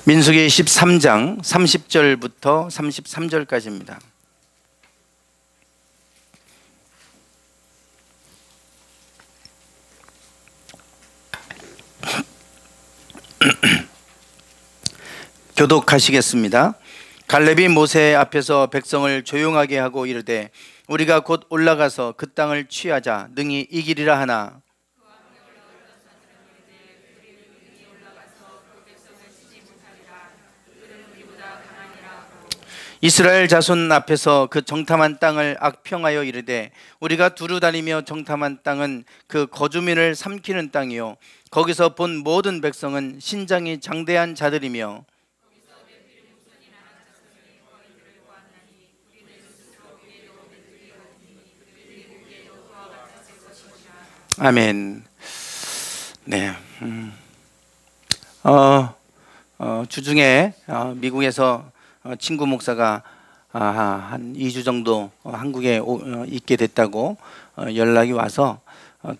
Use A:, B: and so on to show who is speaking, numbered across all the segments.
A: 민수기 13장 30절부터 33절까지입니다. 교독하시겠습니다. 갈렙이 모세 앞에서 백성을 조용하게 하고 이르되 우리가 곧 올라가서 그 땅을 취하자 능히 이기리라 하나 이스라엘 자손 앞에서 그 정탐한 땅을 악평하여 이르되 우리가 두루 다니며 정탐한 땅은 그 거주민을 삼키는 땅이요 거기서 본 모든 백성은 신장이 장대한 자들이며 아멘. 네. 주중에 미국에서 친구 목사가 한 2주 정도 한국에 있게 됐다고 연락이 와서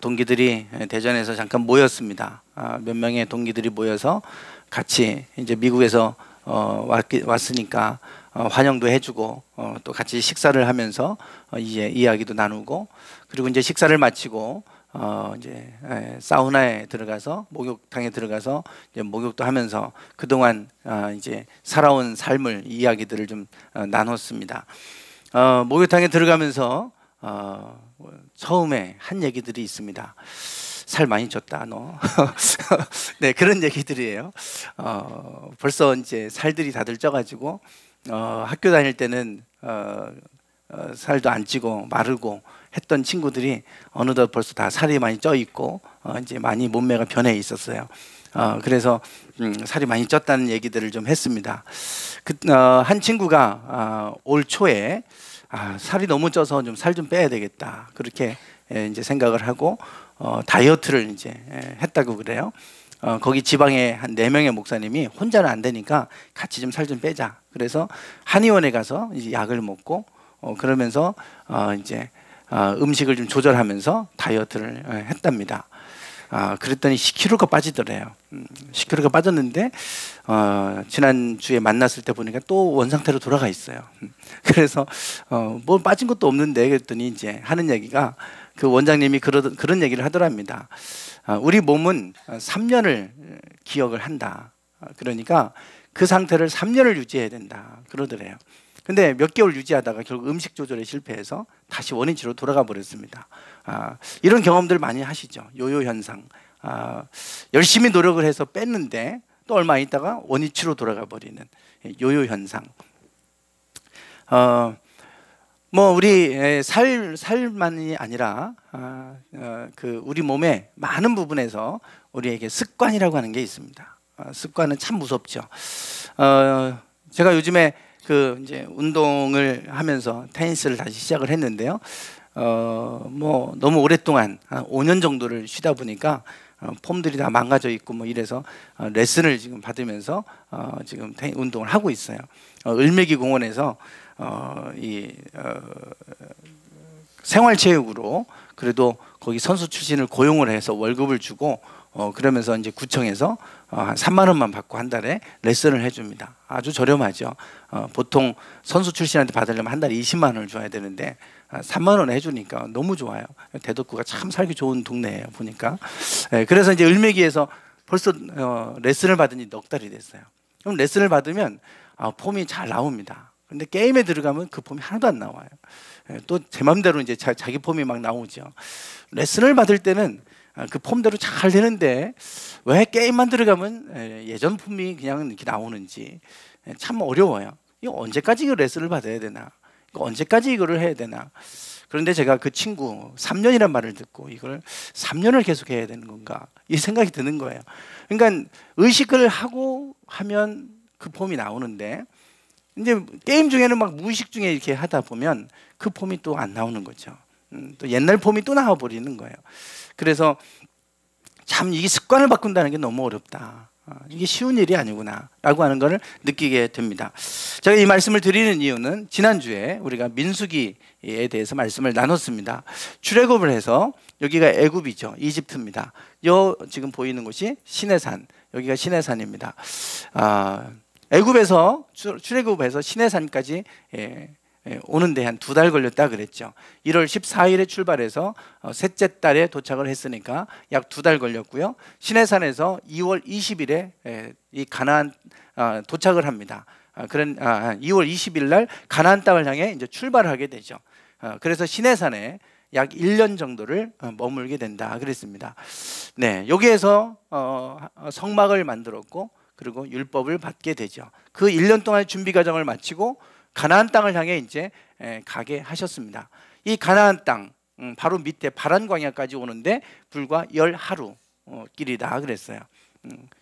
A: 동기들이 대전에서 잠깐 모였습니다. 몇 명의 동기들이 모여서 같이 이제 미국에서 왔으니까 환영도 해주고 또 같이 식사를 하면서 이제 이야기도 나누고 그리고 이제 식사를 마치고 이제 사우나에 들어가서 목욕탕에 들어가서 이제 목욕도 하면서 그동안 이제 살아온 삶을 이야기들을 좀 나눴습니다. 목욕탕에 들어가면서 처음에 한 얘기들이 있습니다. 살 많이 쪘다 너. 네, 그런 얘기들이에요. 벌써 이제 살들이 다들 쪄가지고 학교 다닐 때는 살도 안 찌고 마르고 했던 친구들이 어느덧 벌써 다 살이 많이 쪄 있고 이제 많이 몸매가 변해 있었어요. 그래서 살이 많이 쪘다는 얘기들을 좀 했습니다. 한 친구가 올 초에 살이 너무 쪄서 좀 살 좀 빼야 되겠다 그렇게 이제 생각을 하고 다이어트를 이제 했다고 그래요. 거기 지방에 한 4명의 목사님이 혼자는 안 되니까 같이 좀 살 좀 빼자. 그래서 한의원에 가서 이제 약을 먹고 그러면서 이제 음식을 좀 조절하면서 다이어트를 했답니다. 그랬더니 10kg가 빠지더래요. 10kg가 빠졌는데 지난주에 만났을 때 보니까 또 원상태로 돌아가 있어요. 그래서 뭐 빠진 것도 없는데 그랬더니 이제 하는 얘기가 그 원장님이 그런 얘기를 하더랍니다. 우리 몸은 3년을 기억을 한다. 그러니까 그 상태를 3년을 유지해야 된다. 그러더래요. 근데 몇 개월 유지하다가 결국 음식 조절에 실패해서 다시 원위치로 돌아가 버렸습니다. 이런 경험들 많이 하시죠. 요요 현상. 열심히 노력을 해서 뺐는데 또 얼마 있다가 원위치로 돌아가 버리는 요요 현상. 뭐 우리 살만이 아니라 그 우리 몸의 많은 부분에서 우리에게 습관이라고 하는 게 있습니다. 습관은 참 무섭죠. 제가 요즘에 그 이제 운동을 하면서 테니스를 다시 시작을 했는데요. 뭐 너무 오랫동안 한 5년 정도를 쉬다 보니까 폼들이 다 망가져 있고 뭐 이래서 레슨을 지금 받으면서 지금 운동을 하고 있어요. 을메기 공원에서 생활체육으로 그래도 거기 선수 출신을 고용을 해서 월급을 주고 그러면서 이제 구청에서 한 3만 원만 받고 한 달에 레슨을 해줍니다. 아주 저렴하죠. 보통 선수 출신한테 받으려면 한 달에 20만 원을 줘야 되는데 3만 원에 해주니까 너무 좋아요. 대덕구가 참 살기 좋은 동네예요 보니까. 그래서 이제 을메기에서 벌써 레슨을 받은 지 넉 달이 됐어요. 그럼 레슨을 받으면 폼이 잘 나옵니다. 근데 게임에 들어가면 그 폼이 하나도 안 나와요. 또 제 맘대로 이제 자기 폼이 막 나오죠. 레슨을 받을 때는 그 폼대로 잘 되는데 왜 게임만 들어가면 예전 폼이 그냥 이렇게 나오는지 참 어려워요. 이거 언제까지 그 레슨을 받아야 되나? 언제까지 이거를 해야 되나? 그런데 제가 그 친구 3년이란 말을 듣고 이걸 3년을 계속 해야 되는 건가? 이 생각이 드는 거예요. 그러니까 의식을 하고 하면 그 폼이 나오는데 이제 게임 중에는 막 무의식 중에 이렇게 하다 보면 그 폼이 또 안 나오는 거죠. 또 옛날 폼이 또 나와 버리는 거예요. 그래서 참 이 습관을 바꾼다는 게 너무 어렵다. 이게 쉬운 일이 아니구나라고 하는 것을 느끼게 됩니다. 제가 이 말씀을 드리는 이유는 지난주에 우리가 민수기에 대해서 말씀을 나눴습니다. 출애굽을 해서 여기가 애굽이죠. 이집트입니다. 지금 보이는 곳이 시내산, 여기가 시내산입니다. 애굽에서 출애굽해서 시내산까지 오는데 한 2달 걸렸다 그랬죠. 1월 14일에 출발해서 셋째 달에 도착을 했으니까 약 2달 걸렸고요. 시내산에서 2월 20일에 이 가나안 도착을 합니다. 2월 20일 날 가나안 땅을 향해 이제 출발하게 되죠. 그래서 시내산에 약 1년 정도를 머물게 된다 그랬습니다. 네, 여기에서 성막을 만들었고 그리고 율법을 받게 되죠. 그 1년 동안 준비 과정을 마치고 가나안 땅을 향해 이제 가게 하셨습니다. 이 가나안 땅 바로 밑에 바란 광야까지 오는데 불과 10하루 길이다 그랬어요.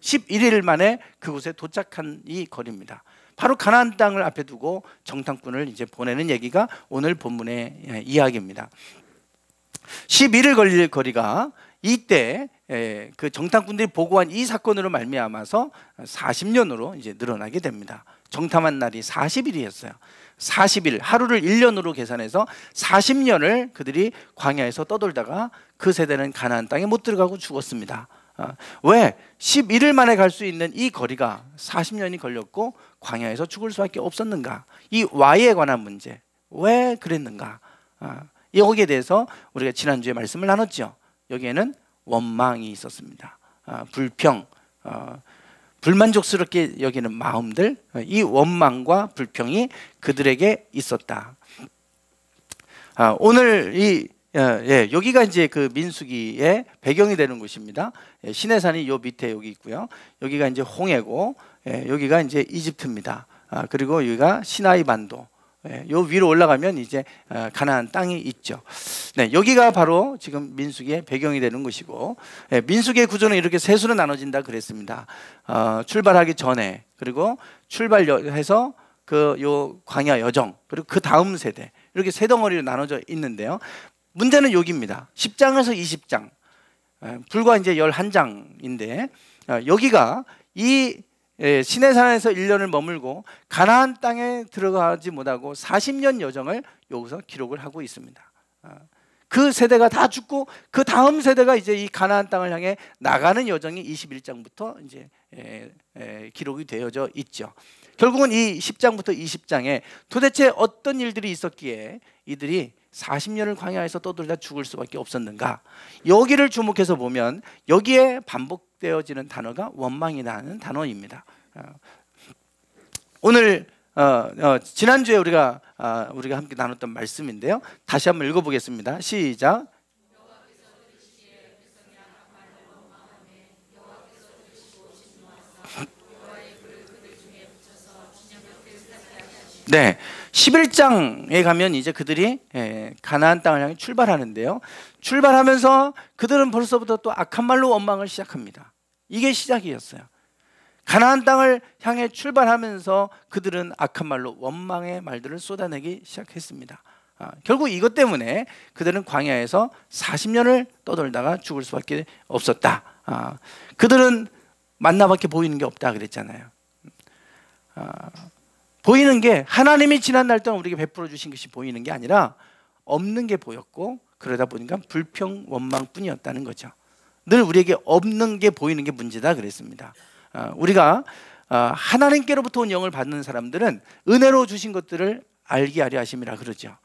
A: 11일 만에 그곳에 도착한 이 거리입니다. 바로 가나안 땅을 앞에 두고 정탐꾼을 이제 보내는 얘기가 오늘 본문의 이야기입니다. 11일 걸릴 거리가 이때 그 정탐꾼들이 보고한 이 사건으로 말미암아서 40년으로 이제 늘어나게 됩니다. 정탐한 날이 40일이었어요. 40일, 하루를 1년으로 계산해서 40년을 그들이 광야에서 떠돌다가 그 세대는 가나안 땅에 못 들어가고 죽었습니다. 왜? 11일 만에 갈 수 있는 이 거리가 40년이 걸렸고 광야에서 죽을 수밖에 없었는가? 이 Y에 관한 문제, 왜 그랬는가? 여기에 대해서 우리가 지난주에 말씀을 나눴죠. 여기에는 원망이 있었습니다. 불평, 불만족스럽게 여기는 마음들, 이 원망과 불평이 그들에게 있었다. 오늘 여기가 이제 그 민수기의 배경이 되는 곳입니다. 시내산이 요 밑에 여기 있고요. 여기가 이제 홍해고, 여기가 이제 이집트입니다. 그리고 여기가 시나이 반도. 요 위로 올라가면 이제 가나안 땅이 있죠. 네, 여기가 바로 지금 민수기의 배경이 되는 곳이고, 민수기의 구조는 이렇게 세 수로 나눠진다 그랬습니다. 출발하기 전에, 그리고 출발해서 그 요 광야 여정, 그리고 그 다음 세대, 이렇게 세 덩어리로 나눠져 있는데요. 문제는 여기입니다. 10장에서 20장, 불과 이제 11장인데 여기가 이 시내산에서 1년을 머물고 가나안 땅에 들어가지 못하고 40년 여정을 여기서 기록을 하고 있습니다. 그 세대가 다 죽고 그 다음 세대가 이제 이 가나안 땅을 향해 나가는 여정이 21장부터 이제 기록이 되어져 있죠. 결국은 이 10장부터 20장에 도대체 어떤 일들이 있었기에 이들이 40년을 광야에서 떠돌다 죽을 수밖에 없었는가? 여기를 주목해서 보면 여기에 반복되어지는 단어가 원망이라는 단어입니다. 오늘 지난주에 우리가 함께 나눴던 말씀인데요. 다시 한번 읽어보겠습니다. 시작. 네, 11장에 가면 이제 그들이 가나안 땅을 향해 출발하는데요. 출발하면서 그들은 벌써부터 또 악한 말로 원망을 시작합니다. 이게 시작이었어요. 가나안 땅을 향해 출발하면서 그들은 악한 말로 원망의 말들을 쏟아내기 시작했습니다. 결국 이것 때문에 그들은 광야에서 40년을 떠돌다가 죽을 수밖에 없었다. 그들은 만나밖에 보이는 게 없다 그랬잖아요. 보이는 게 하나님이 지난 날 동안 우리에게 베풀어 주신 것이 보이는 게 아니라 없는 게 보였고, 그러다 보니까 불평 원망뿐이었다는 거죠. 늘 우리에게 없는 게 보이는 게 문제다 그랬습니다. 우리가 하나님께로부터 온 영을 받는 사람들은 은혜로 주신 것들을 알게 하려 하심이라 그러죠.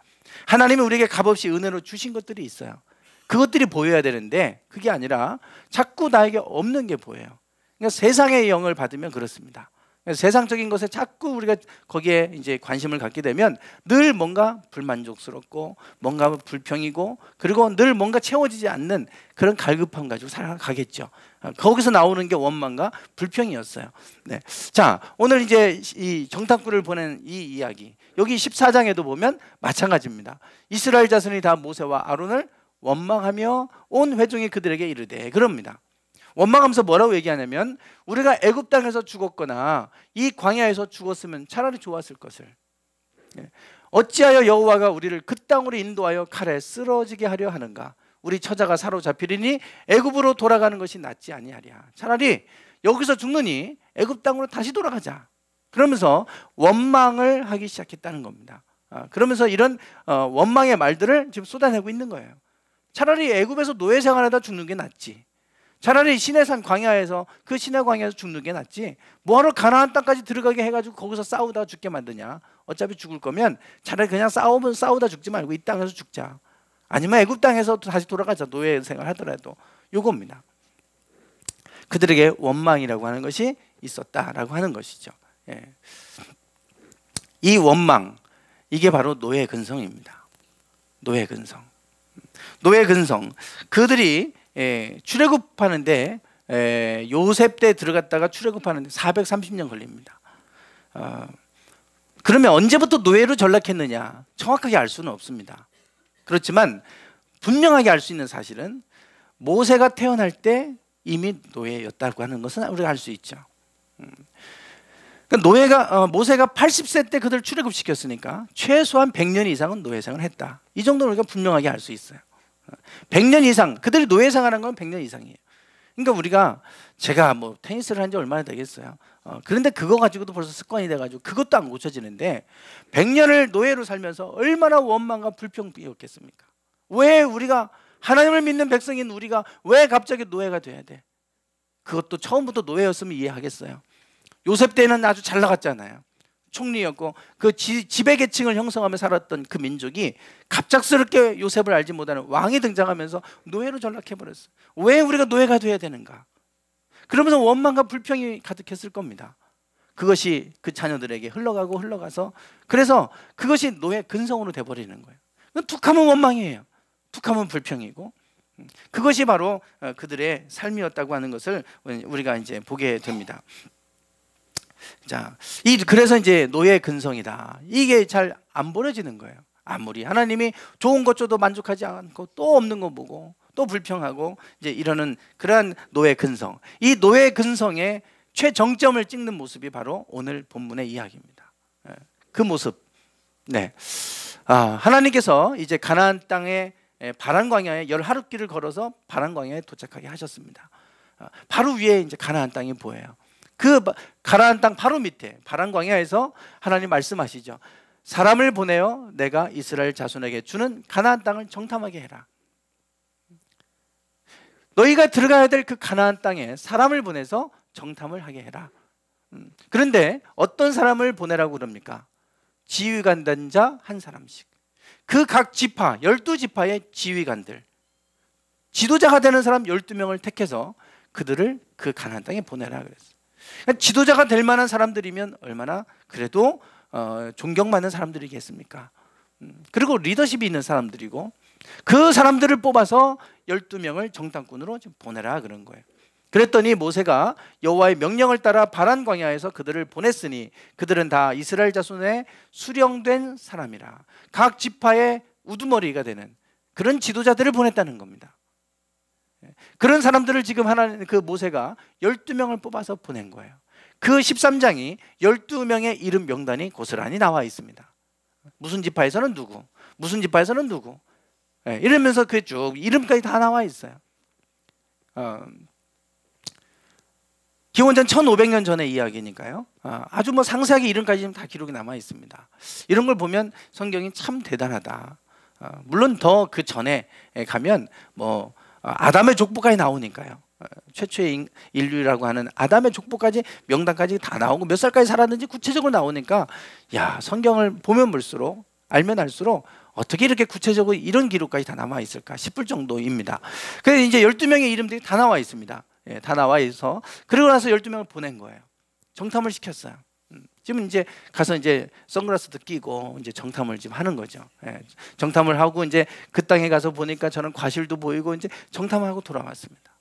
A: 하나님이 우리에게 값없이 은혜로 주신 것들이 있어요. 그것들이 보여야 되는데 그게 아니라 자꾸 나에게 없는 게 보여요. 그러니까 세상의 영을 받으면 그렇습니다. 세상적인 것에 자꾸 우리가 거기에 이제 관심을 갖게 되면 늘 뭔가 불만족스럽고 뭔가 불평이고, 그리고 늘 뭔가 채워지지 않는 그런 갈급함 가지고 살아가겠죠. 거기서 나오는 게 원망과 불평이었어요. 네. 자, 오늘 이제 이 정탐꾼을 보낸 이 이야기, 여기 14장에도 보면 마찬가지입니다. 이스라엘 자손이 다 모세와 아론을 원망하며 온 회중이 그들에게 이르되, 그럽니다. 원망하면서 뭐라고 얘기하냐면, 우리가 애굽 땅에서 죽었거나 이 광야에서 죽었으면 차라리 좋았을 것을, 어찌하여 여호와가 우리를 그 땅으로 인도하여 칼에 쓰러지게 하려 하는가? 우리 처자가 사로잡히리니 애굽으로 돌아가는 것이 낫지 아니하랴. 차라리 여기서 죽느니 애굽 땅으로 다시 돌아가자. 그러면서 원망을 하기 시작했다는 겁니다. 그러면서 이런 원망의 말들을 지금 쏟아내고 있는 거예요. 차라리 애굽에서 노예 생활하다 죽는 게 낫지. 차라리 시내산 광야에서 그 시내 광야에서 죽는 게 낫지. 뭐하러 가나안 땅까지 들어가게 해가지고 거기서 싸우다 죽게 만드냐. 어차피 죽을 거면 차라리 그냥 싸우다 죽지 말고 이 땅에서 죽자. 아니면 애굽 땅에서 다시 돌아가자. 노예 생활 하더라도. 요겁니다. 그들에게 원망이라고 하는 것이 있었다라고 하는 것이죠. 예. 이 원망, 이게 바로 노예 근성입니다. 노예 근성. 노예 근성. 그들이 출애굽하는데 요셉 때 들어갔다가 출애굽하는데 430년 걸립니다. 그러면 언제부터 노예로 전락했느냐 정확하게 알 수는 없습니다. 그렇지만 분명하게 알 수 있는 사실은 모세가 태어날 때 이미 노예였다고 하는 것은 우리가 알 수 있죠. 그러니까 모세가 80세 때 그들 출애굽시켰으니까 최소한 100년 이상은 노예생활을 했다. 이 정도는 우리가 분명하게 알 수 있어요. 100년 이상, 그들이 노예생활한 건 100년 이상이에요. 그러니까 제가 뭐 테니스를 한 지 얼마나 되겠어요. 그런데 그거 가지고도 벌써 습관이 돼가지고 그것도 안 고쳐지는데 100년을 노예로 살면서 얼마나 원망과 불평이었겠습니까? 왜 우리가 하나님을 믿는 백성인 우리가 왜 갑자기 노예가 돼야 돼? 그것도 처음부터 노예였으면 이해하겠어요. 요셉 때는 아주 잘 나갔잖아요. 총리였고 그 지배계층을 형성하며 살았던 그 민족이 갑작스럽게 요셉을 알지 못하는 왕이 등장하면서 노예로 전락해버렸어요. 왜 우리가 노예가 돼야 되는가? 그러면서 원망과 불평이 가득했을 겁니다. 그것이 그 자녀들에게 흘러가서 그래서 그것이 노예 근성으로 돼버리는 거예요. 툭하면 원망이에요. 툭하면 불평이고 그것이 바로 그들의 삶이었다고 하는 것을 우리가 이제 보게 됩니다. 자, 그래서 이제 노예 근성이다. 이게 잘 안 버려지는 거예요. 아무리 하나님이 좋은 것 줘도 만족하지 않고 또 없는 거 보고 또 불평하고 이제 이러는 그러한 노예 근성. 이 노예 근성의 최정점을 찍는 모습이 바로 오늘 본문의 이야기입니다. 그 모습. 네. 하나님께서 이제 가나안 땅에 바란 광야에 10하룻길을 걸어서 바란 광야에 도착하게 하셨습니다. 바로 위에 이제 가나안 땅이 보여요. 그 가나안 땅 바로 밑에 바란 광야에서 하나님 말씀하시죠. 사람을 보내어 내가 이스라엘 자손에게 주는 가나안 땅을 정탐하게 해라. 너희가 들어가야 될 그 가나안 땅에 사람을 보내서 정탐을 하게 해라. 그런데 어떤 사람을 보내라고 그럽니까? 지휘관단자 한 사람씩. 그 각 지파 12지파의 지휘관들, 지도자가 되는 사람 12명을 택해서 그들을 그 가나안 땅에 보내라 그랬어요. 그러니까 지도자가 될 만한 사람들이면 얼마나 그래도 존경받는 사람들이겠습니까? 그리고 리더십이 있는 사람들이고 그 사람들을 뽑아서 12명을 정탐꾼으로 보내라 그런 거예요. 그랬더니 모세가 여호와의 명령을 따라 바란 광야에서 그들을 보냈으니 그들은 다 이스라엘 자손의 수령된 사람이라. 각 지파의 우두머리가 되는 그런 지도자들을 보냈다는 겁니다. 그런 사람들을 지금 하나님 그 모세가 12명을 뽑아서 보낸 거예요. 그 13장이 12명의 이름 명단이 고스란히 나와 있습니다. 무슨 지파에서는 누구, 무슨 지파에서는 누구, 이러면서 그 쭉 이름까지 다 나와 있어요. 기원전 1500년 전의 이야기니까요. 아주 뭐 상세하게 이름까지 다 기록이 남아 있습니다. 이런 걸 보면 성경이 참 대단하다. 물론 더 그 전에 가면 뭐 아담의 족보까지 나오니까요. 최초의 인류라고 하는 아담의 족보까지 명단까지 다 나오고 몇 살까지 살았는지 구체적으로 나오니까 야, 성경을 보면 볼수록 알면 알수록 어떻게 이렇게 구체적으로 이런 기록까지 다 남아 있을까 싶을 정도입니다. 그래서 이제 12명의 이름들이 다 나와 있습니다. 다 나와 있어. 그러고 나서 12명을 보낸 거예요. 정탐을 시켰어요. 지금 이제 가서 이제 선글라스도 끼고 이제 정탐을 지금 하는 거죠. 정탐을 하고 이제 그 땅에 가서 보니까 저는 과실도 보이고 이제 정탐하고 돌아왔습니다.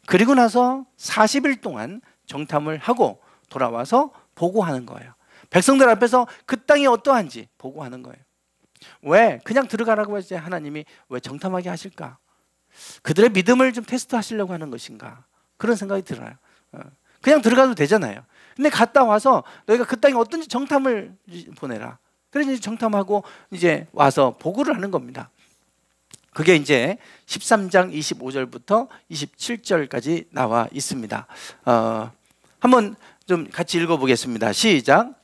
A: 그리고 나서 40일 동안 정탐을 하고 돌아와서 보고하는 거예요. 백성들 앞에서 그 땅이 어떠한지 보고하는 거예요. 왜? 그냥 들어가라고 했지 하나님이 왜 정탐하게 하실까? 그들의 믿음을 좀 테스트하시려고 하는 것인가? 그런 생각이 들어요. 그냥 들어가도 되잖아요. 근데 갔다 와서 너희가 그 땅이 어떤지 정탐을 보내라. 그래서 이제 정탐하고 이제 와서 보고를 하는 겁니다. 그게 이제 13장 25절부터 27절까지 나와 있습니다. 한번 좀 같이 읽어보겠습니다. 시작.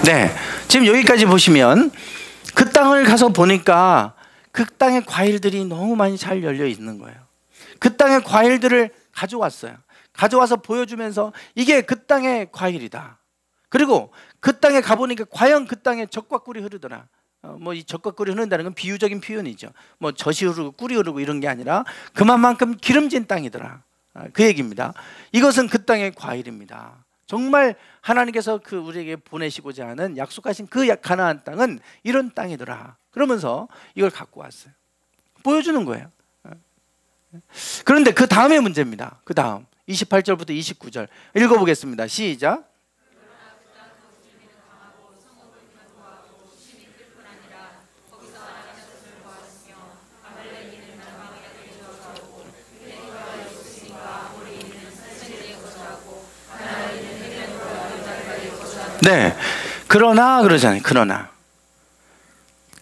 A: 네, 지금 여기까지 보시면 그 땅을 가서 보니까 그 땅에 과일들이 너무 많이 잘 열려 있는 거예요. 그 땅의 과일들을 가져왔어요. 가져와서 보여주면서 이게 그 땅의 과일이다. 그리고 그 땅에 가보니까 과연 그 땅에 젖과 꿀이 흐르더라. 뭐 이 젖과 꿀이 흐른다는 건 비유적인 표현이죠. 뭐 젖이 흐르고 꿀이 흐르고 이런 게 아니라 그만큼 기름진 땅이더라. 그 얘기입니다. 이것은 그 땅의 과일입니다. 정말 하나님께서 그 우리에게 보내시고자 하는 약속하신 그 가나안 땅은 이런 땅이더라. 그러면서 이걸 갖고 왔어요. 보여주는 거예요. 그런데 그 다음의 문제입니다. 그 다음 28절부터 29절 읽어보겠습니다. 시작. 네, 그러나 그러잖아요. 그러나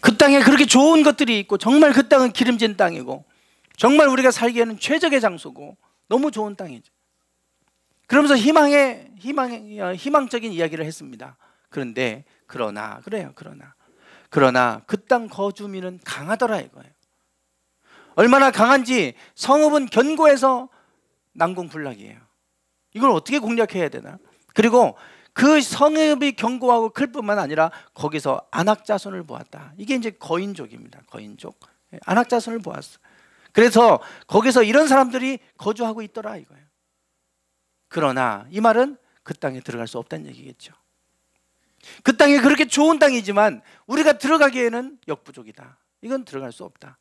A: 그 땅에 그렇게 좋은 것들이 있고 정말 그 땅은 기름진 땅이고 정말 우리가 살기에는 최적의 장소고 너무 좋은 땅이죠. 그러면서 희망적인 이야기를 했습니다. 그런데 그러나 그 땅 거주민은 강하더라 이거예요. 얼마나 강한지 성읍은 견고해서 난공불락이에요. 이걸 어떻게 공략해야 되나? 그리고 그 성읍이 견고하고 클 뿐만 아니라 거기서 안악자손을 보았다. 이게 이제 거인족입니다. 거인족. 안악자손을 보았어. 그래서 거기서 이런 사람들이 거주하고 있더라 이거예요. 그러나 이 말은 그 땅에 들어갈 수 없다는 얘기겠죠. 그 땅이 그렇게 좋은 땅이지만 우리가 들어가기에는 역부족이다. 이건 들어갈 수 없다.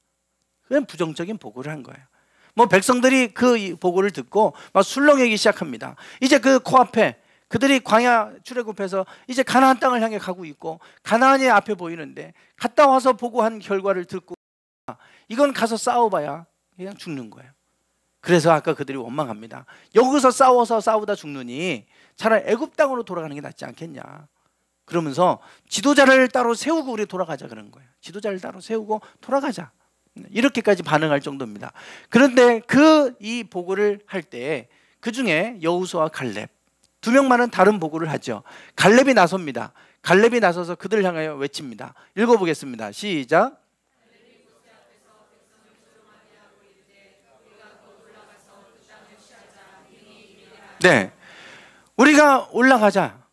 A: 그건 부정적인 보고를 한 거예요. 뭐 백성들이 그 보고를 듣고 막 술렁이기 시작합니다. 이제 그 코앞에 그들이 광야 출애굽해서 이제 가나안 땅을 향해 가고 있고 가나안이 앞에 보이는데 갔다 와서 보고한 결과를 듣고 이건 가서 싸워봐야 그냥 죽는 거예요. 그래서 아까 그들이 원망합니다. 여기서 싸우다 죽느니 차라리 애굽 땅으로 돌아가는 게 낫지 않겠냐. 그러면서 지도자를 따로 세우고 우리 돌아가자 그런 거예요. 지도자를 따로 세우고 돌아가자. 이렇게까지 반응할 정도입니다. 그런데 이 보고를 할 때 그 중에 여호수아와 갈렙 두 명만은 다른 보고를 하죠. 갈렙이 나섭니다. 갈렙이 나서서 그들을 향하여 외칩니다. 읽어보겠습니다. 시작. 네, 우리가 올라가자.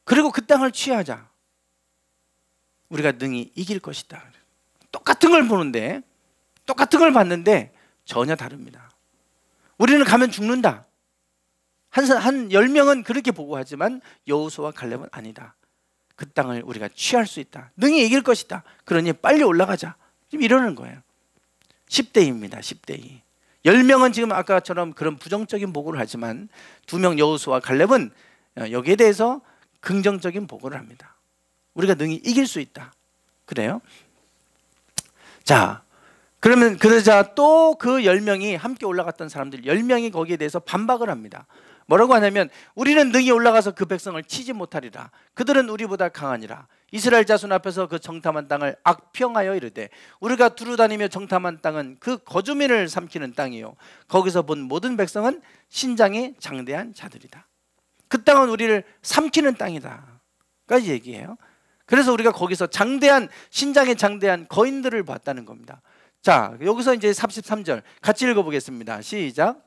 A: 그리고 그 땅을 취하자. 우리가 능히 이길 것이다. 똑같은 걸 보는데 똑같은 걸 봤는데 전혀 다릅니다. 우리는 가면 죽는다. 한 10명은 그렇게 보고하지만 여호수아와 갈렙은 아니다. 그 땅을 우리가 취할 수 있다. 능히 이길 것이다. 그러니 빨리 올라가자. 지금 이러는 거예요. 10대2입니다. 10대2. 10명은 지금 아까처럼 그런 부정적인 보고를 하지만 2명 여호수아와 갈렙은 여기에 대해서 긍정적인 보고를 합니다. 우리가 능히 이길 수 있다. 그래요? 자, 그러면 그러자 또 그 10명이 함께 올라갔던 사람들 10명이 거기에 대해서 반박을 합니다. 뭐라고 하냐면 우리는 능히 올라가서 그 백성을 치지 못하리라. 그들은 우리보다 강하니라. 이스라엘 자손 앞에서 그 정탐한 땅을 악평하여 이르되 우리가 두루다니며 정탐한 땅은 그 거주민을 삼키는 땅이요 거기서 본 모든 백성은 신장이 장대한 자들이다. 그 땅은 우리를 삼키는 땅이다 까지 얘기해요. 그래서 우리가 거기서 신장이 장대한 거인들을 봤다는 겁니다. 자, 여기서 이제 33절 같이 읽어보겠습니다. 시작.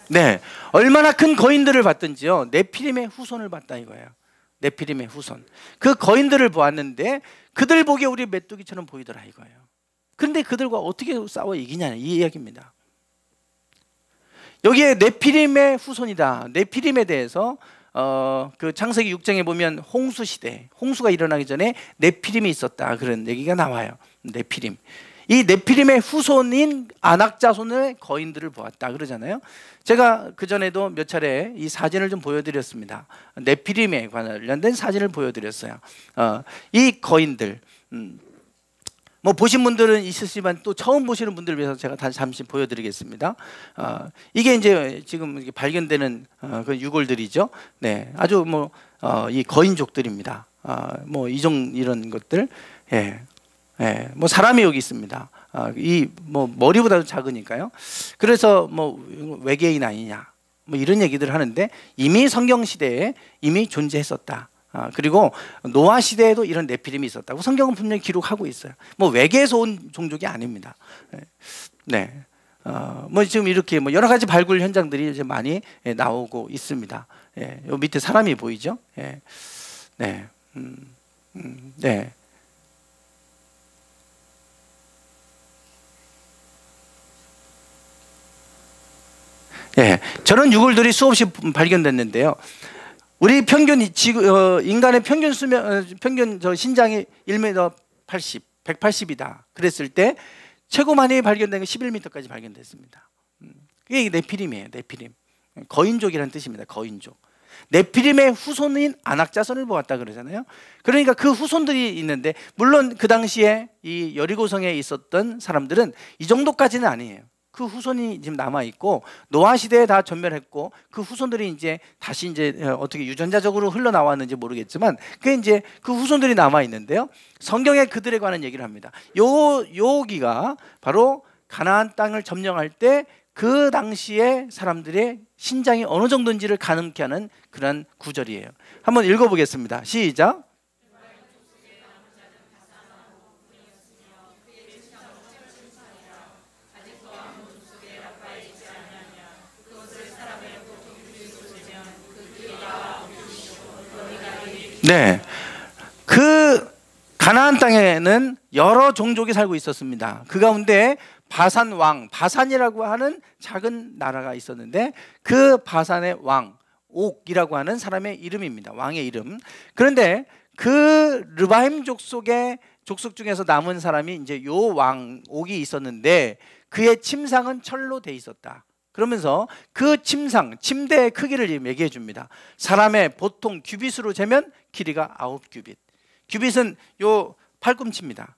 A: 네, 얼마나 큰 거인들을 봤던지요. 네피림의 후손을 봤다 이거예요. 네피림의 후손. 그 거인들을 보았는데 그들 보기에 우리 메뚜기처럼 보이더라 이거예요. 그런데 그들과 어떻게 싸워 이기냐 이 이야기입니다. 여기에 네피림의 후손이다. 네피림에 대해서 그 창세기 6장에 보면 홍수 시대, 홍수가 일어나기 전에 네피림이 있었다 그런 얘기가 나와요. 네피림. 이 네피림의 후손인 안악자손의 거인들을 보았다 그러잖아요. 제가 그전에도 몇 차례 이 사진을 좀 보여드렸습니다. 네피림에 관련된 사진을 보여드렸어요. 이 거인들 뭐 보신 분들은 있으시지만 또 처음 보시는 분들을 위해서 제가 다시 잠시 보여드리겠습니다. 이게 이제 지금 발견되는 그 유골들이죠. 네, 아주 뭐 이 거인족들입니다. 뭐 이런 것들, 예, 예, 뭐 사람이 여기 있습니다. 이 뭐 머리보다도 작으니까요. 그래서 뭐 외계인 아니냐, 뭐 이런 얘기들 하는데 이미 성경 시대에 이미 존재했었다. 그리고 노아 시대에도 이런 네피림이 있었다고 성경은 분명히 기록하고 있어요. 뭐 외계에서 온 종족이 아닙니다. 네, 뭐 지금 이렇게 뭐 여러 가지 발굴 현장들이 이제 많이 나오고 있습니다. 예, 요 밑에 사람이 보이죠? 예, 네, 네. 예, 저런 유골들이 수없이 발견됐는데요. 우리 평균 인간의 평균 수명 평균 신장이 1m 80, 180이다. 그랬을 때 최고 많이 발견된 건 11m까지 발견됐습니다. 이게 네피림이에요. 네피림. 거인족이라는 뜻입니다. 거인족. 네피림의 후손인 안악자손을 보았다 그러잖아요. 그러니까 그 후손들이 있는데 물론 그 당시에 이 여리고성에 있었던 사람들은 이 정도까지는 아니에요. 그 후손이 지금 남아 있고 노아 시대에 다 전멸했고 그 후손들이 이제 다시 이제 어떻게 유전자적으로 흘러나왔는지 모르겠지만 그 이제 그 후손들이 남아 있는데요. 성경에 그들에 관한 얘기를 합니다. 여기가 바로 가나안 땅을 점령할 때 그 당시에 사람들의 신장이 어느 정도인지를 가늠케 하는 그런 구절이에요. 한번 읽어보겠습니다. 시작. 네, 그 가나안 땅에는 여러 종족이 살고 있었습니다. 그 가운데 바산 왕, 바산이라고 하는 작은 나라가 있었는데 그 바산의 왕, 옥이라고 하는 사람의 이름입니다. 왕의 이름. 그런데 그 르바임 족속 중에서 남은 사람이 이제 요 왕, 옥이 있었는데 그의 침상은 철로 돼 있었다. 그러면서 그 침대의 크기를 얘기해 줍니다. 사람의 보통 규빗으로 재면 길이가 9규빗. 규빗은 요 팔꿈치입니다.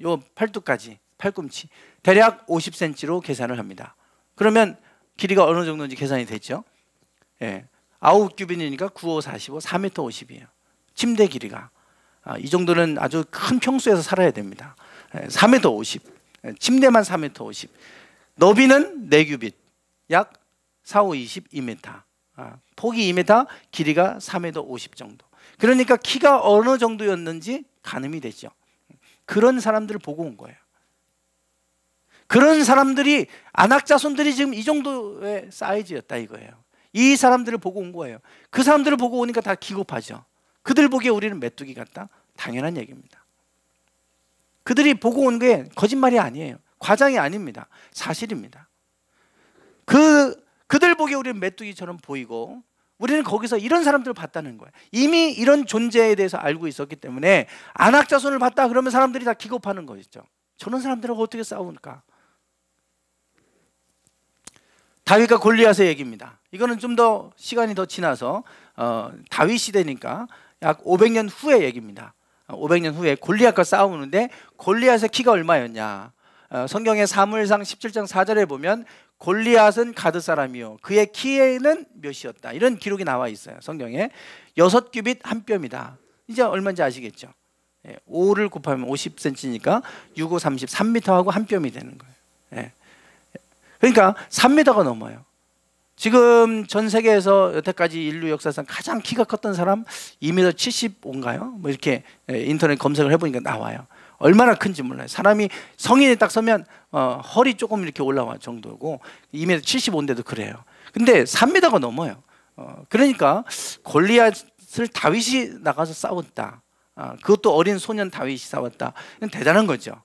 A: 요 팔뚝까지 팔꿈치. 대략 50cm로 계산을 합니다. 그러면 길이가 어느 정도인지 계산이 되죠. 예, 9규빗이니까 9, 5, 45, 4m 50이에요. 침대 길이가. 이 정도는 아주 큰 평수에서 살아야 됩니다. 4m 50. 침대만 4m 50. 너비는 4규빗. 약 4, 5, 20, 2m. 폭이 2m, 길이가 3m 50 정도. 그러니까 키가 어느 정도였는지 가늠이 되죠. 그런 사람들을 보고 온 거예요. 그런 사람들이 안악자손들이 지금 이 정도의 사이즈였다 이거예요. 이 사람들을 보고 온 거예요. 그 사람들을 보고 오니까 다 기겁하죠. 그들 보기에 우리는 메뚜기 같다? 당연한 얘기입니다. 그들이 보고 온 게 거짓말이 아니에요. 과장이 아닙니다. 사실입니다. 그들 보기에 우리는 메뚜기처럼 보이고 우리는 거기서 이런 사람들을 봤다는 거예요. 이미 이런 존재에 대해서 알고 있었기 때문에 안악자손을 봤다 그러면 사람들이 다 기겁하는 거죠. 저런 사람들하고 어떻게 싸울까? 다윗과 골리앗의 얘기입니다. 이거는 좀 더 시간이 더 지나서 다윗 시대니까 약 500년 후의 얘기입니다. 500년 후에 골리앗과 싸우는데 골리앗의 키가 얼마였냐? 성경의 사무엘상 17장 4절에 보면 골리앗은 가드 사람이요 그의 키에는 몇이었다 이런 기록이 나와 있어요. 성경에 6규빗 한 뼘이다. 이제 얼마인지 아시겠죠? 5를 곱하면 50cm니까 6, 5, 30, 3m하고 한 뼘이 되는 거예요. 그러니까 3m가 넘어요. 지금 전 세계에서 여태까지 인류 역사상 가장 키가 컸던 사람 2m 75인가요? 뭐 이렇게 인터넷 검색을 해보니까 나와요. 얼마나 큰지 몰라요. 사람이 성인이 딱 서면 허리 조금 이렇게 올라와 정도고 2m 75인데도 그래요. 근데 3m가 넘어요. 그러니까 골리앗을 다윗이 나가서 싸웠다. 그것도 어린 소년 다윗이 싸웠다. 이건 대단한 거죠.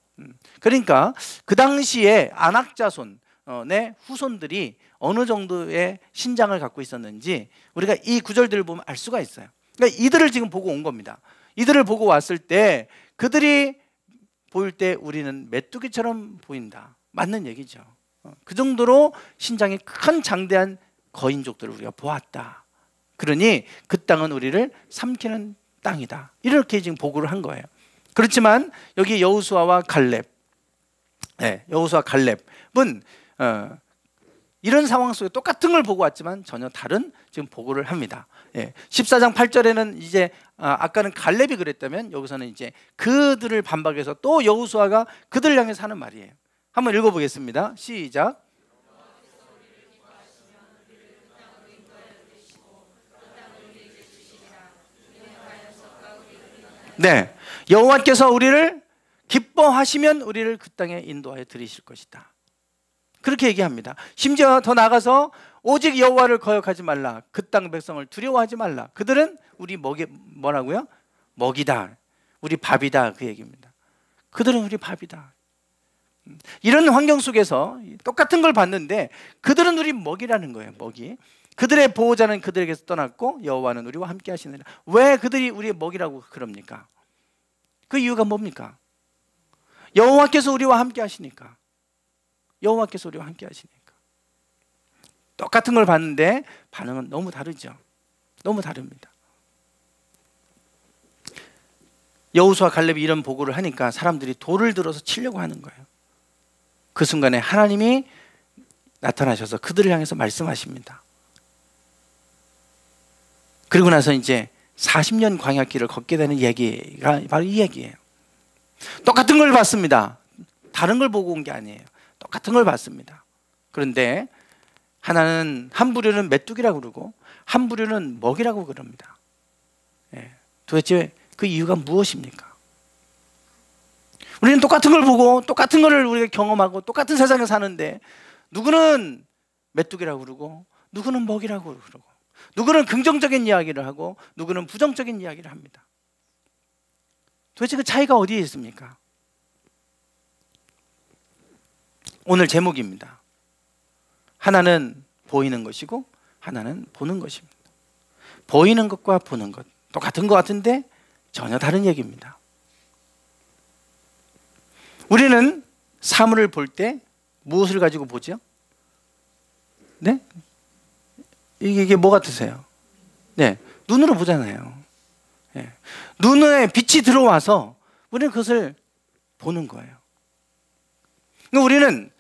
A: 그러니까 그 당시에 안악자손의 후손들이 어느 정도의 신장을 갖고 있었는지 우리가 이 구절들을 보면 알 수가 있어요. 그러니까 이들을 지금 보고 온 겁니다. 이들을 보고 왔을 때 그들이 보일 때 우리는 메뚜기처럼 보인다. 맞는 얘기죠. 그 정도로 신장이 큰 장대한 거인족들을 우리가 보았다. 그러니 그 땅은 우리를 삼키는 땅이다. 이렇게 지금 보고를 한 거예요. 그렇지만 여기 여호수아와 갈렙, 여호수아 갈렙은 이런 상황 속에 똑같은 걸 보고 왔지만 전혀 다른 지금 보고를 합니다. 14장 8절에는 이제 아까는 갈렙이 그랬다면 여기서는 이제 그들을 반박해서 또 여호수아가 그들을 향해서 하는 말이에요. 한번 읽어보겠습니다. 시작. 네, 여호와께서 우리를 기뻐하시면 우리를 그 땅에 인도하여 들이실 것이다. 그렇게 얘기합니다. 심지어 더 나가서 오직 여호와를 거역하지 말라. 그 땅 백성을 두려워하지 말라. 그들은 우리 뭐라고요? 먹이다. 우리 밥이다. 그 얘기입니다. 그들은 우리 밥이다. 이런 환경 속에서 똑같은 걸 봤는데 그들은 우리 먹이라는 거예요. 먹이. 그들의 보호자는 그들에게서 떠났고 여호와는 우리와 함께 하시느니라. 왜 그들이 우리의 먹이라고 그럽니까? 그 이유가 뭡니까? 여호와께서 우리와 함께 하시니까. 여호와께서 우리와 함께 하시니까. 똑같은 걸 봤는데 반응은 너무 다르죠. 너무 다릅니다. 여호수아 갈렙이 이런 보고를 하니까 사람들이 돌을 들어서 치려고 하는 거예요. 그 순간에 하나님이 나타나셔서 그들을 향해서 말씀하십니다. 그리고 나서 이제 40년 광야길을 걷게 되는 얘기가 바로 이 얘기예요. 똑같은 걸 봤습니다. 다른 걸 보고 온 게 아니에요. 똑같은 걸 봤습니다. 그런데 하나는 한 부류는 메뚜기라고 그러고 한 부류는 먹이라고 그럽니다. 도대체 그 이유가 무엇입니까? 우리는 똑같은 걸 보고 똑같은 걸 우리가 경험하고 똑같은 세상에 사는데 누구는 메뚜기라고 그러고 누구는 먹이라고 그러고 누구는 긍정적인 이야기를 하고 누구는 부정적인 이야기를 합니다. 도대체 그 차이가 어디에 있습니까? 오늘 제목입니다. 하나는 보이는 것이고 하나는 보는 것입니다. 보이는 것과 보는 것 똑같은 것 같은데 전혀 다른 얘기입니다. 우리는 사물을 볼 때 무엇을 가지고 보죠? 네? 이게 뭐 같으세요? 네, 눈으로 보잖아요. 눈에 빛이 들어와서 우리는 그것을 보는 거예요. 그러니까 우리는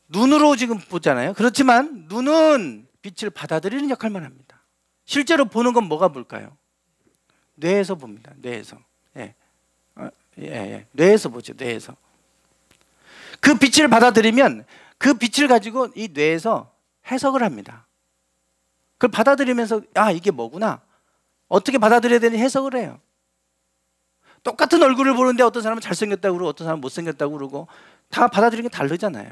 A: 눈으로 지금 보잖아요. 그렇지만 눈은 빛을 받아들이는 역할만 합니다. 실제로 보는 건 뭐가 볼까요? 뇌에서 봅니다. 뇌에서. 뇌에서 보죠. 뇌에서. 그 빛을 받아들이면 그 빛을 가지고 이 뇌에서 해석을 합니다. 그걸 받아들이면서 이게 뭐구나. 어떻게 받아들여야 되는지 해석을 해요. 똑같은 얼굴을 보는데 어떤 사람은 잘생겼다고 그러고 어떤 사람은 못생겼다고 그러고 다 받아들이는 게 다르잖아요.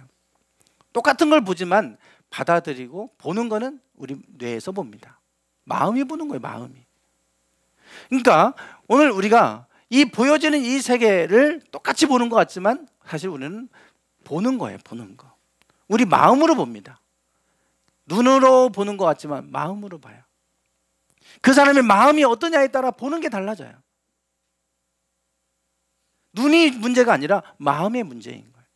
A: 똑같은 걸 보지만 받아들이고 보는 거는 우리 뇌에서 봅니다. 마음이 보는 거예요. 마음이. 그러니까 오늘 우리가 이 보여지는 이 세계를 똑같이 보는 것 같지만 사실 우리는 보는 거예요. 보는 거. 우리 마음으로 봅니다. 눈으로 보는 것 같지만 마음으로 봐요. 그 사람의 마음이 어떠냐에 따라 보는 게 달라져요. 눈이 문제가 아니라 마음의 문제인 거예요.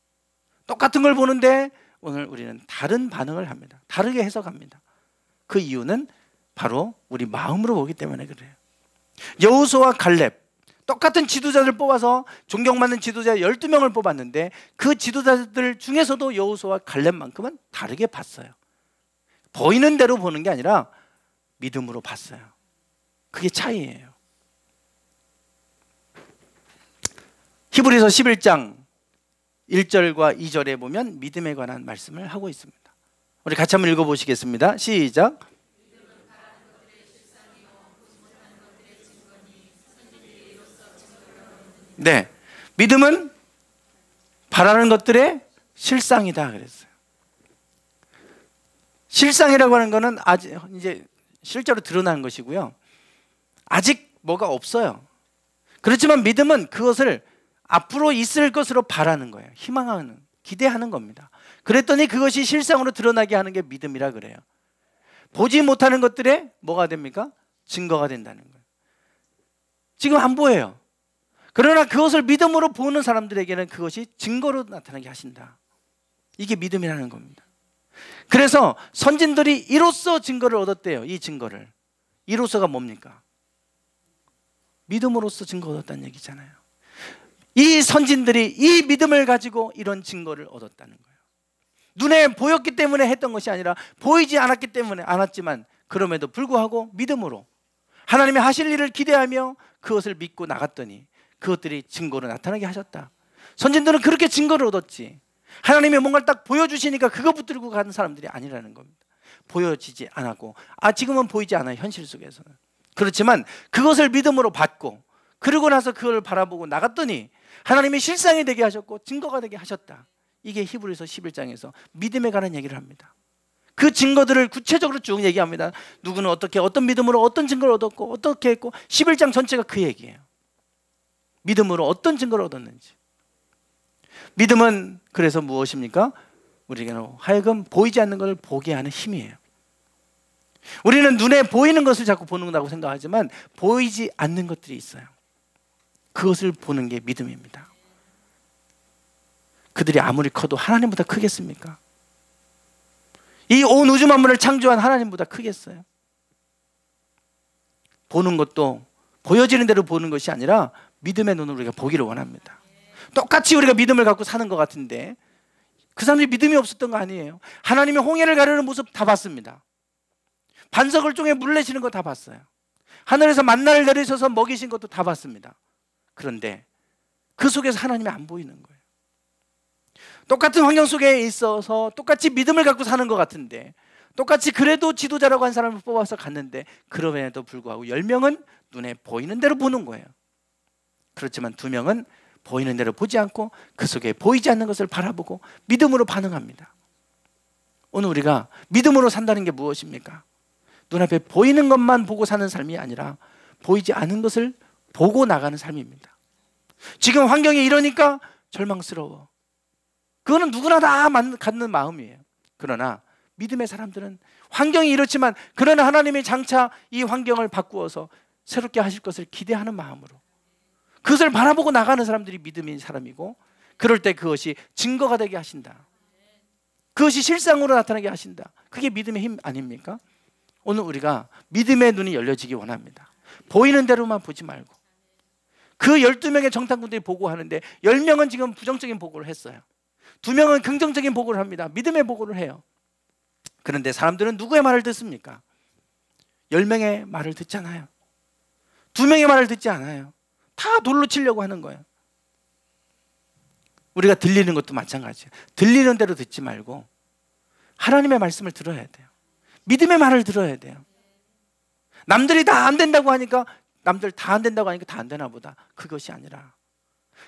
A: 똑같은 걸 보는데 오늘 우리는 다른 반응을 합니다. 다르게 해석합니다. 그 이유는 바로 우리 마음으로 보기 때문에 그래요. 여호수아와 갈렙 똑같은 지도자들 뽑아서 존경받는 지도자 12명을 뽑았는데 그 지도자들 중에서도 여호수아와 갈렙만큼은 다르게 봤어요. 보이는 대로 보는 게 아니라 믿음으로 봤어요. 그게 차이예요. 히브리서 11장 1절과 2절에 보면 믿음에 관한 말씀을 하고 있습니다. 우리 같이 한번 읽어보시겠습니다. 시작. 네, 믿음은 바라는 것들의 실상이다 그랬어요. 실상이라고 하는 것은 아직 이제 실제로 드러나는 것이고요. 아직 뭐가 없어요. 그렇지만 믿음은 그것을 앞으로 있을 것으로 바라는 거예요. 희망하는, 기대하는 겁니다. 그랬더니 그것이 실상으로 드러나게 하는 게 믿음이라 그래요. 보지 못하는 것들에 뭐가 됩니까? 증거가 된다는 거예요. 지금 안 보여요. 그러나 그것을 믿음으로 보는 사람들에게는 그것이 증거로 나타나게 하신다. 이게 믿음이라는 겁니다. 그래서 선진들이 이로써 증거를 얻었대요. 이 증거를. 이로써가 뭡니까? 믿음으로써 증거 얻었다는 얘기잖아요. 이 선진들이 이 믿음을 가지고 이런 증거를 얻었다는 거예요. 눈에 보였기 때문에 했던 것이 아니라 보이지 않았기 때문에 않았지만 그럼에도 불구하고 믿음으로 하나님의 하실 일을 기대하며 그것을 믿고 나갔더니 그것들이 증거로 나타나게 하셨다. 선진들은 그렇게 증거를 얻었지, 하나님이 뭔가를 딱 보여주시니까 그거 붙들고 가는 사람들이 아니라는 겁니다. 보여지지 않았고 지금은 보이지 않아요, 현실 속에서는. 그렇지만 그것을 믿음으로 받고 그러고 나서 그걸 바라보고 나갔더니 하나님이 실상이 되게 하셨고 증거가 되게 하셨다. 이게 히브리서 11장에서 믿음에 관한 얘기를 합니다. 그 증거들을 구체적으로 쭉 얘기합니다. 누구는 어떻게 어떤 믿음으로 어떤 증거를 얻었고 어떻게 했고 11장 전체가 그 얘기예요. 믿음으로 어떤 증거를 얻었는지. 믿음은 그래서 무엇입니까? 우리에게는 하여금 보이지 않는 것을 보게 하는 힘이에요. 우리는 눈에 보이는 것을 자꾸 보는다고 생각하지만 보이지 않는 것들이 있어요. 그것을 보는 게 믿음입니다. 그들이 아무리 커도 하나님보다 크겠습니까? 이 온 우주 만물을 창조한 하나님보다 크겠어요? 보는 것도 보여지는 대로 보는 것이 아니라 믿음의 눈으로 우리가 보기를 원합니다. 똑같이 우리가 믿음을 갖고 사는 것 같은데 그 사람들이 믿음이 없었던 거 아니에요. 하나님의 홍해를 가르는 모습 다 봤습니다. 반석을 통해 물 내시는 거 다 봤어요. 하늘에서 만나를 내리셔서 먹이신 것도 다 봤습니다. 그런데 그 속에서 하나님이 안 보이는 거예요. 똑같은 환경 속에 있어서 똑같이 믿음을 갖고 사는 것 같은데, 똑같이 그래도 지도자라고 한 사람을 뽑아서 갔는데 그럼에도 불구하고 10명은 눈에 보이는 대로 보는 거예요. 그렇지만 2명은 보이는 대로 보지 않고 그 속에 보이지 않는 것을 바라보고 믿음으로 반응합니다. 오늘 우리가 믿음으로 산다는 게 무엇입니까? 눈앞에 보이는 것만 보고 사는 삶이 아니라 보이지 않은 것을 보고 나가는 삶입니다. 지금 환경이 이러니까 절망스러워. 그거는 누구나 다 갖는 마음이에요. 그러나 믿음의 사람들은 환경이 이렇지만 그러나 하나님이 장차 이 환경을 바꾸어서 새롭게 하실 것을 기대하는 마음으로 그것을 바라보고 나가는 사람들이 믿음인 사람이고, 그럴 때 그것이 증거가 되게 하신다. 그것이 실상으로 나타나게 하신다. 그게 믿음의 힘 아닙니까? 오늘 우리가 믿음의 눈이 열려지기 원합니다. 보이는 대로만 보지 말고. 그 12명의 정탐꾼들이 보고하는데 10명은 지금 부정적인 보고를 했어요. 2명은 긍정적인 보고를 합니다. 믿음의 보고를 해요. 그런데 사람들은 누구의 말을 듣습니까? 10명의 말을 듣잖아요. 2명의 말을 듣지 않아요. 다 돌로 치려고 하는 거예요. 우리가 들리는 것도 마찬가지예요. 들리는 대로 듣지 말고 하나님의 말씀을 들어야 돼요. 믿음의 말을 들어야 돼요. 남들이 다 안 된다고 하니까, 남들 다 안 된다고 하니까 다 안 되나 보다. 그것이 아니라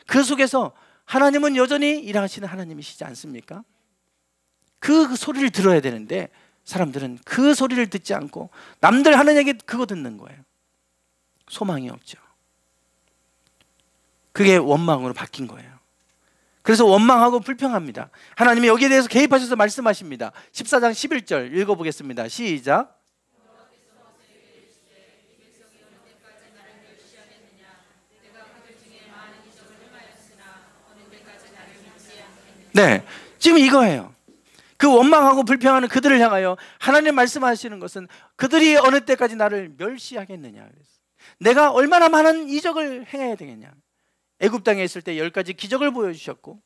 A: 그 속에서 하나님은 여전히 일하시는 하나님이시지 않습니까? 그 소리를 들어야 되는데 사람들은 그 소리를 듣지 않고 남들 하는 얘기 그거 듣는 거예요. 소망이 없죠. 그게 원망으로 바뀐 거예요. 그래서 원망하고 불평합니다. 하나님이 여기에 대해서 개입하셔서 말씀하십니다. 14장 11절 읽어보겠습니다. 시작. 네, 지금 이거예요. 그 원망하고 불평하는 그들을 향하여 하나님 말씀하시는 것은 그들이 어느 때까지 나를 멸시하겠느냐. 내가 얼마나 많은 이적을 행해야 되겠냐. 애굽 땅에 있을 때 10가지 기적을 보여주셨고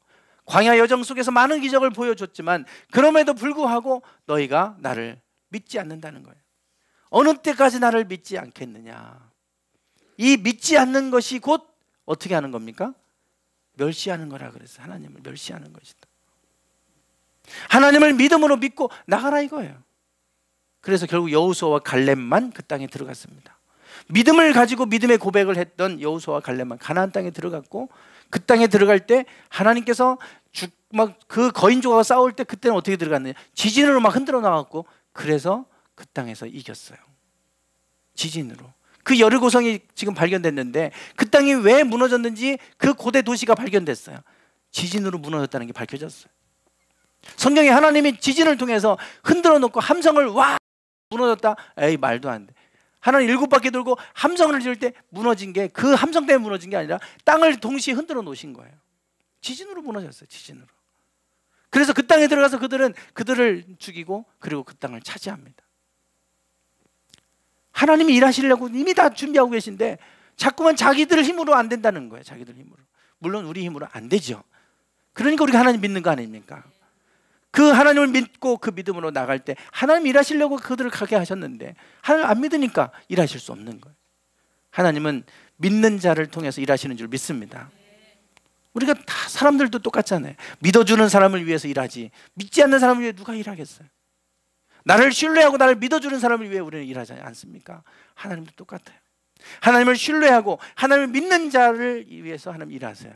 A: 광야 여정 속에서 많은 기적을 보여줬지만 그럼에도 불구하고 너희가 나를 믿지 않는다는 거예요. 어느 때까지 나를 믿지 않겠느냐. 이 믿지 않는 것이 곧 어떻게 하는 겁니까? 멸시하는 거라 그랬어요. 하나님을 멸시하는 것이다. 하나님을 믿음으로 믿고 나가라 이거예요. 그래서 결국 여호수아와 갈렙만 그 땅에 들어갔습니다. 믿음을 가지고 믿음의 고백을 했던 여호수아와 갈렙만 가나안 땅에 들어갔고, 그 땅에 들어갈 때 하나님께서 막 그 거인족과 싸울 때 그때는 어떻게 들어갔느냐, 지진으로 막 흔들어 나왔고, 그래서 그 땅에서 이겼어요. 지진으로. 그 여리고성이 지금 발견됐는데 그 땅이 왜 무너졌는지 그 고대 도시가 발견됐어요. 지진으로 무너졌다는 게 밝혀졌어요. 성경에 하나님이 지진을 통해서 흔들어 놓고 함성을 와 무너졌다. 에이 말도 안 돼. 하나님 7바퀴 돌고 함성을 지를 때 무너진 게 그 함성 때문에 무너진 게 아니라 땅을 동시에 흔들어 놓으신 거예요. 지진으로 무너졌어요. 지진으로. 그래서 그 땅에 들어가서 그들을 죽이고 그리고 그 땅을 차지합니다. 하나님이 일하시려고 이미 다 준비하고 계신데 자꾸만 자기들 힘으로 안 된다는 거예요. 자기들 힘으로. 물론 우리 힘으로 안 되죠. 그러니까 우리가 하나님 믿는 거 아닙니까? 그 하나님을 믿고 그 믿음으로 나갈 때 하나님 일하시려고 그들을 가게 하셨는데 하나님 안 믿으니까 일하실 수 없는 거예요. 하나님은 믿는 자를 통해서 일하시는 줄 믿습니다. 우리가 다 사람들도 똑같잖아요. 믿어주는 사람을 위해서 일하지 믿지 않는 사람을 위해 누가 일하겠어요? 나를 신뢰하고 나를 믿어주는 사람을 위해 우리는 일하지 않습니까? 하나님도 똑같아요. 하나님을 신뢰하고 하나님을 믿는 자를 위해서 하나님 일하세요.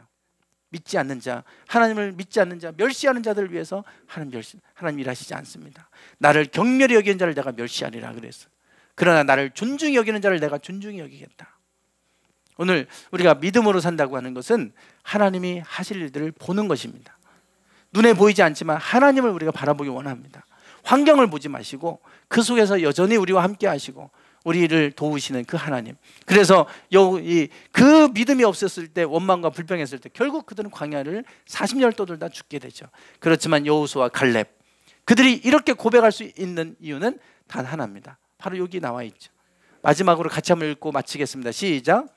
A: 믿지 않는 자, 하나님을 믿지 않는 자, 멸시하는 자들을 위해서 하나님 일하시지 않습니다. 나를 경멸히 여기는 자를 내가 멸시하리라 그랬어요. 그러나 나를 존중히 여기는 자를 내가 존중히 여기겠다. 오늘 우리가 믿음으로 산다고 하는 것은 하나님이 하실 일들을 보는 것입니다. 눈에 보이지 않지만 하나님을 우리가 바라보기 원합니다. 환경을 보지 마시고 그 속에서 여전히 우리와 함께 하시고 우리를 도우시는 그 하나님. 그래서 그 믿음이 없었을 때, 원망과 불평했을 때 결국 그들은 광야를 40년을 떠돌다 죽게 되죠. 그렇지만 여호수아와 갈렙, 그들이 이렇게 고백할 수 있는 이유는 단 하나입니다. 바로 여기 나와 있죠. 마지막으로 같이 한번 읽고 마치겠습니다. 시작.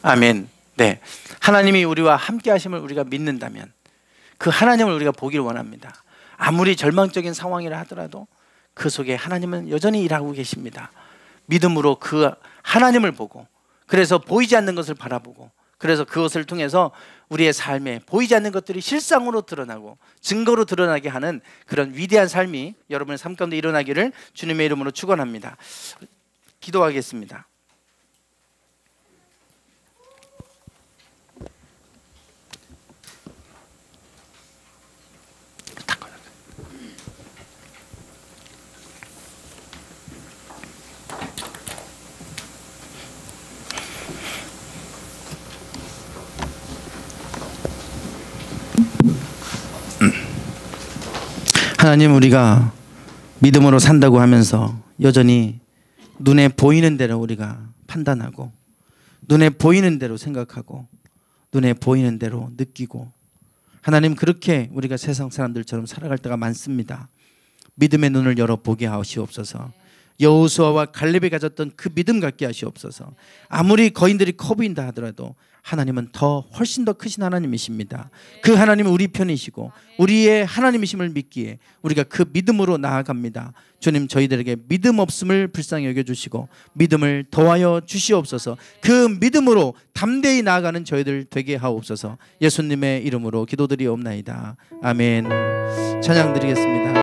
A: 아멘. 네, 하나님이 우리와 함께 하심을 우리가 믿는다면 그 하나님을 우리가 보기를 원합니다. 아무리 절망적인 상황이라 하더라도 그 속에 하나님은 여전히 일하고 계십니다. 믿음으로 그 하나님을 보고, 그래서 보이지 않는 것을 바라보고, 그래서 그것을 통해서 우리의 삶에 보이지 않는 것들이 실상으로 드러나고 증거로 드러나게 하는 그런 위대한 삶이 여러분의 삶 가운데 일어나기를 주님의 이름으로 축원합니다. 기도하겠습니다. 하나님, 우리가 믿음으로 산다고 하면서 여전히 눈에 보이는 대로 우리가 판단하고, 눈에 보이는 대로 생각하고, 눈에 보이는 대로 느끼고, 하나님, 그렇게 우리가 세상 사람들처럼 살아갈 때가 많습니다. 믿음의 눈을 열어 보게 하시옵소서. 여호수아와 갈렙이 가졌던 그 믿음 갖게 하시옵소서. 아무리 거인들이 커 보인다 하더라도 하나님은 훨씬 더 크신 하나님이십니다. 그 하나님은 우리 편이시고 우리의 하나님이심을 믿기에 우리가 그 믿음으로 나아갑니다. 주님, 저희들에게 믿음 없음을 불쌍히 여겨주시고 믿음을 더하여 주시옵소서. 그 믿음으로 담대히 나아가는 저희들 되게 하옵소서. 예수님의 이름으로 기도드리옵나이다. 아멘. 찬양 드리겠습니다.